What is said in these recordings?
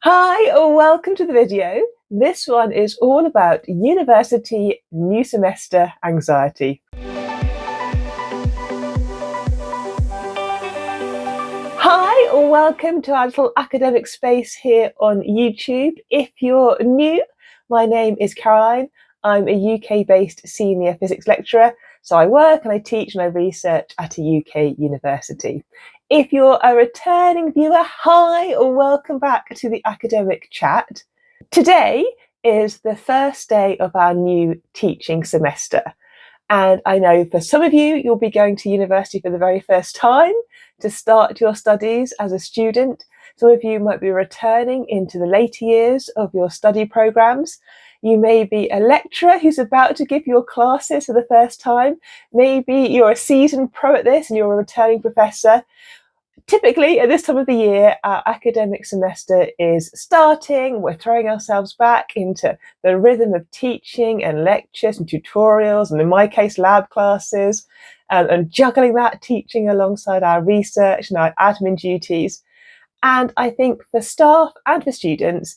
Hi, welcome to the video. This one is all about university new semester anxiety. Hi, welcome to our little academic space here on YouTube. If you're new, my name is Caroline. I'm a UK-based senior physics lecturer, so I work and I teach and I research at a UK university. If you're a returning viewer, hi, or welcome back to the academic chat. Today is the first day of our new teaching semester. And I know for some of you, you'll be going to university for the very first time to start your studies as a student. Some of you might be returning into the later years of your study programs. You may be a lecturer who's about to give your classes for the first time. Maybe you're a seasoned pro at this and you're a returning professor. Typically, at this time of the year, our academic semester is starting. We're throwing ourselves back into the rhythm of teaching and lectures and tutorials, and in my case, lab classes, and juggling that teaching alongside our research and our admin duties. And I think for staff and for students,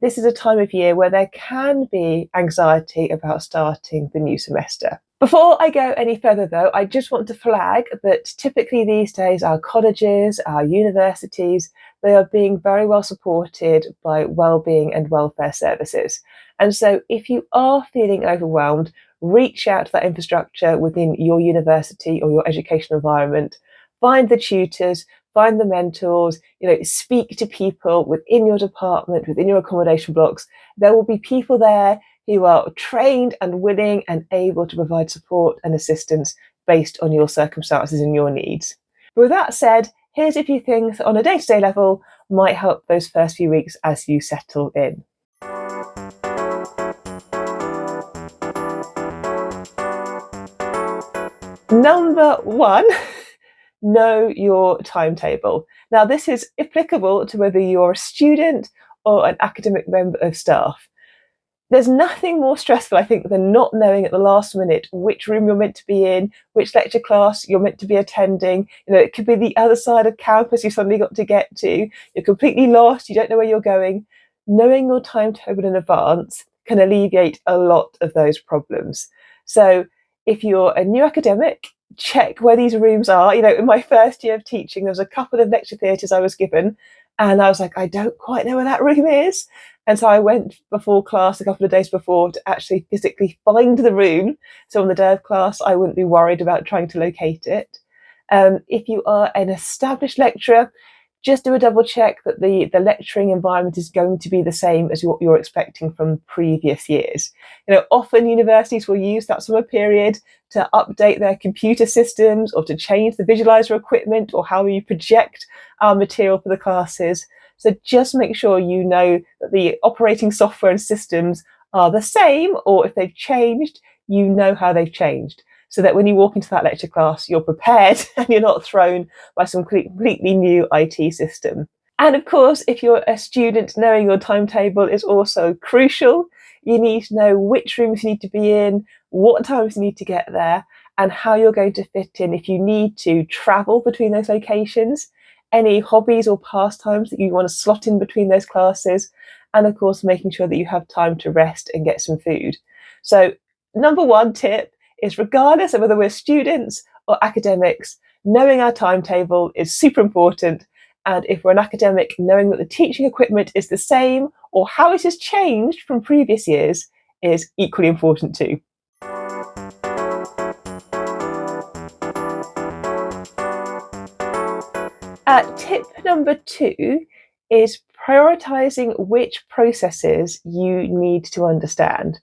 this is a time of year where there can be anxiety about starting the new semester. Before I go any further though, I just want to flag that typically these days our colleges, our universities, they are being very well supported by wellbeing and welfare services. And so if you are feeling overwhelmed, reach out to that infrastructure within your university or your education environment, find the tutors, find the mentors, speak to people within your department, within your accommodation blocks. There will be people there who are trained and willing and able to provide support and assistance based on your circumstances and your needs. But with that said, here's a few things that on a day-to-day level might help those first few weeks as you settle in. Number one, know your timetable. Now, this is applicable to whether you're a student or an academic member of staff. There's nothing more stressful, I think, than not knowing at the last minute which room you're meant to be in, which lecture class you're meant to be attending. It could be the other side of campus you suddenly got to get to. You're completely lost, you don't know where you're going. Knowing your timetable in advance can alleviate a lot of those problems. So if you're a new academic, check where these rooms are. In my first year of teaching, there was a couple of lecture theatres I was given, and I was like, I don't quite know where that room is. And so I went before class a couple of days before to actually physically find the room. So on the day of class, I wouldn't be worried about trying to locate it. If you are an established lecturer, just do a double check that the lecturing environment is going to be the same as what you're expecting from previous years. Often universities will use that summer period to update their computer systems or to change the visualizer equipment or how you project our material for the classes. So just make sure you know that the operating software and systems are the same, or if they've changed, you know how they've changed, so that when you walk into that lecture class, you're prepared and you're not thrown by some completely new IT system. And of course, if you're a student, knowing your timetable is also crucial. You need to know which rooms you need to be in, what times you need to get there, and how you're going to fit in if you need to travel between those locations, any hobbies or pastimes that you want to slot in between those classes, and of course, making sure that you have time to rest and get some food. So number one tip is, regardless of whether we're students or academics, knowing our timetable is super important. And if we're an academic, knowing that the teaching equipment is the same or how it has changed from previous years is equally important too. Tip number two is prioritising which processes you need to understand.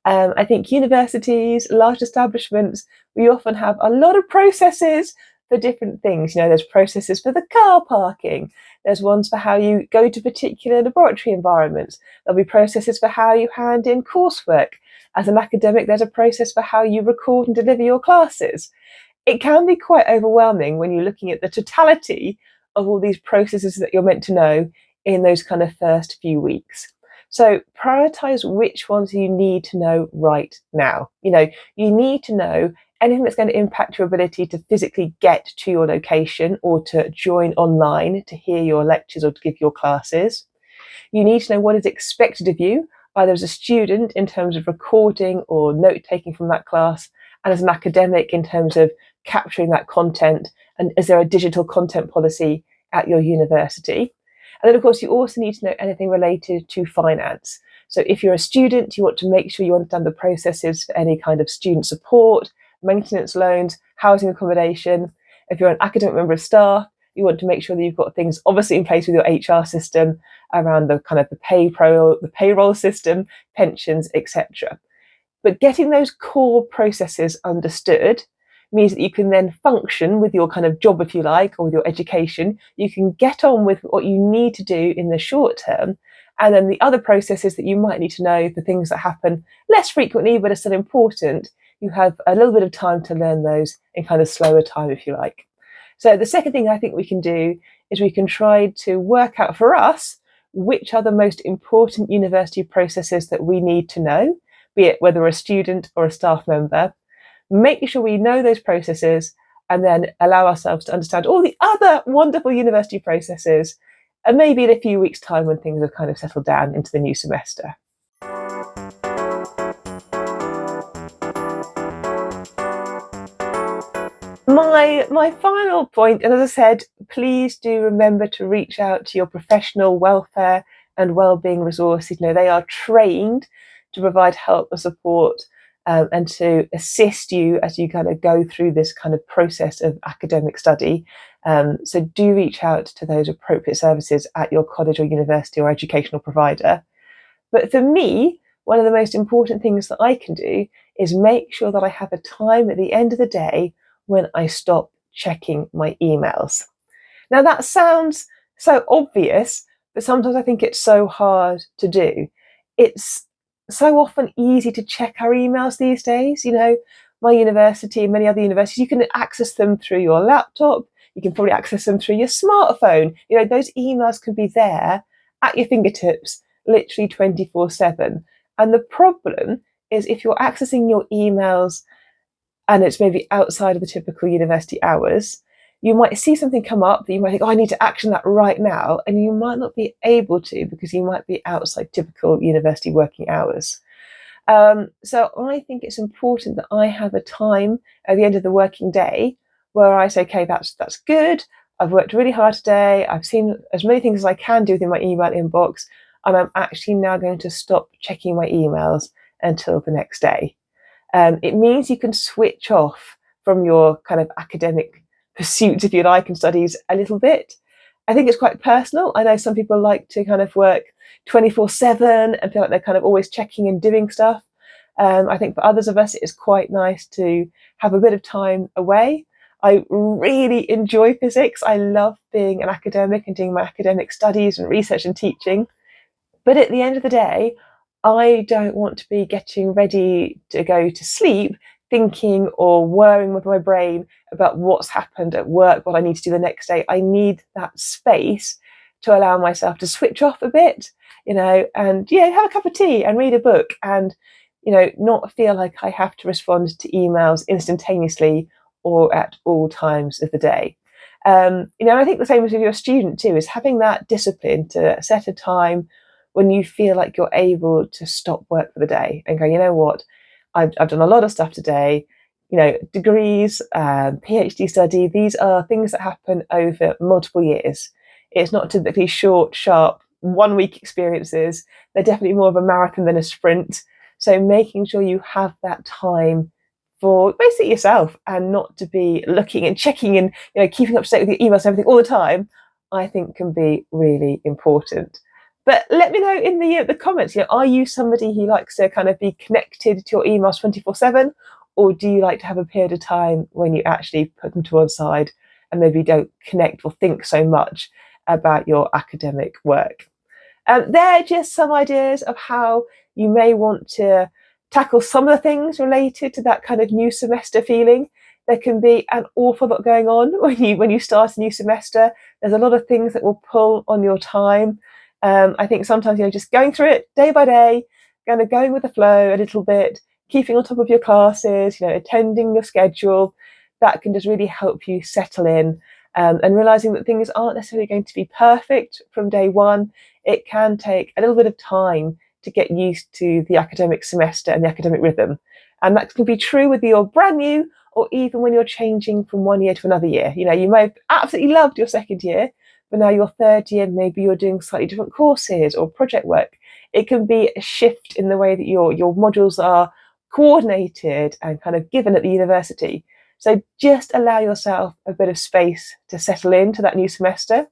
I think universities, large establishments, we often have a lot of processes for different things. There's processes for the car parking. There's ones for how you go to particular laboratory environments. There'll be processes for how you hand in coursework. As an academic, there's a process for how you record and deliver your classes. It can be quite overwhelming when you're looking at the totality of all these processes that you're meant to know in those kind of first few weeks. So prioritize which ones you need to know right now. You need to know anything that's going to impact your ability to physically get to your location or to join online to hear your lectures or to give your classes. You need to know what is expected of you, either as a student in terms of recording or note taking from that class, and as an academic in terms of capturing that content. And is there a digital content policy at your university? And then, of course, you also need to know anything related to finance. So if you're a student, you want to make sure you understand the processes for any kind of student support, maintenance loans, housing accommodation. If you're an academic member of staff, you want to make sure that you've got things obviously in place with your HR system around the kind of the payroll system, pensions, etc. But getting those core processes understood means that you can then function with your kind of job, if you like, or with your education. You can get on with what you need to do in the short term. And then the other processes that you might need to know for things that happen less frequently but are still important, you have a little bit of time to learn those in kind of slower time, if you like. So the second thing I think we can do is we can try to work out for us which are the most important university processes that we need to know, be it whether we're a student or a staff member. Make sure we know those processes and then allow ourselves to understand all the other wonderful university processes, and maybe in a few weeks' time when things have kind of settled down into the new semester. My final point, and as I said, please do remember to reach out to your professional welfare and wellbeing resources. They are trained to provide help and support and to assist you as you kind of go through this kind of process of academic study. So do reach out to those appropriate services at your college or university or educational provider. But for me, one of the most important things that I can do is make sure that I have a time at the end of the day when I stop checking my emails. Now that sounds so obvious, but sometimes I think it's so hard to do. It's so often easy to check our emails these days. My university and many other universities, you can access them through your laptop. You can probably access them through your smartphone. Those emails can be there at your fingertips, literally 24/7. And the problem is if you're accessing your emails and it's maybe outside of the typical university hours, you might see something come up that you might think, oh, I need to action that right now. And you might not be able to because you might be outside typical university working hours. So I think it's important that I have a time at the end of the working day where I say, okay, that's good. I've worked really hard today. I've seen as many things as I can do within my email inbox. And I'm actually now going to stop checking my emails until the next day. It means you can switch off from your kind of academic pursuits, if you like, and studies a little bit. I think it's quite personal. I know some people like to kind of work 24/7 and feel like they're kind of always checking and doing stuff. I think for others of us, it is quite nice to have a bit of time away. I really enjoy physics. I love being an academic and doing my academic studies and research and teaching. But at the end of the day, I don't want to be getting ready to go to sleep thinking or worrying with my brain about what's happened at work, what I need to do the next day. I need that space to allow myself to switch off a bit, and have a cup of tea and read a book and, not feel like I have to respond to emails instantaneously or at all times of the day. I think the same as if you're a student too, is having that discipline to set a time when you feel like you're able to stop work for the day and go, you know what, I've done a lot of stuff today, degrees, PhD study, these are things that happen over multiple years. It's not typically short, sharp, 1 week experiences. They're definitely more of a marathon than a sprint. So making sure you have that time for basically yourself and not to be looking and checking and keeping up to date with your emails and everything all the time, I think can be really important. But let me know in the comments, are you somebody who likes to kind of be connected to your emails 24/7? Or do you like to have a period of time when you actually put them to one side and maybe don't connect or think so much about your academic work? They're just some ideas of how you may want to tackle some of the things related to that kind of new semester feeling. There can be an awful lot going on when you start a new semester. There's a lot of things that will pull on your time. I think sometimes, just going through it day by day, kind of going with the flow a little bit, keeping on top of your classes, attending your schedule, that can just really help you settle in and realizing that things aren't necessarily going to be perfect from day one. It can take a little bit of time to get used to the academic semester and the academic rhythm. And that can be true whether you're brand new or even when you're changing from one year to another year. You may have absolutely loved your second year, but now your third year, maybe you're doing slightly different courses or project work. It can be a shift in the way that your modules are coordinated and kind of given at the university. So just allow yourself a bit of space to settle into that new semester.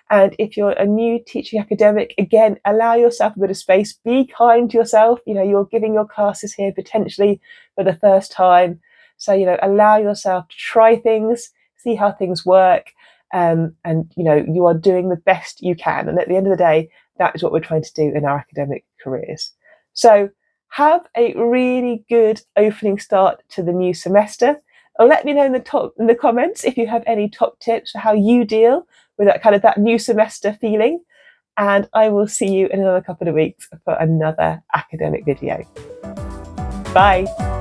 And if you're a new teaching academic, again, allow yourself a bit of space. Be kind to yourself. You're giving your classes here potentially for the first time. So, allow yourself to try things, see how things work. And, you are doing the best you can. And at the end of the day, that is what we're trying to do in our academic careers. So have a really good opening start to the new semester. Let me know in the comments if you have any top tips for how you deal with that new semester feeling. And I will see you in another couple of weeks for another academic video. Bye.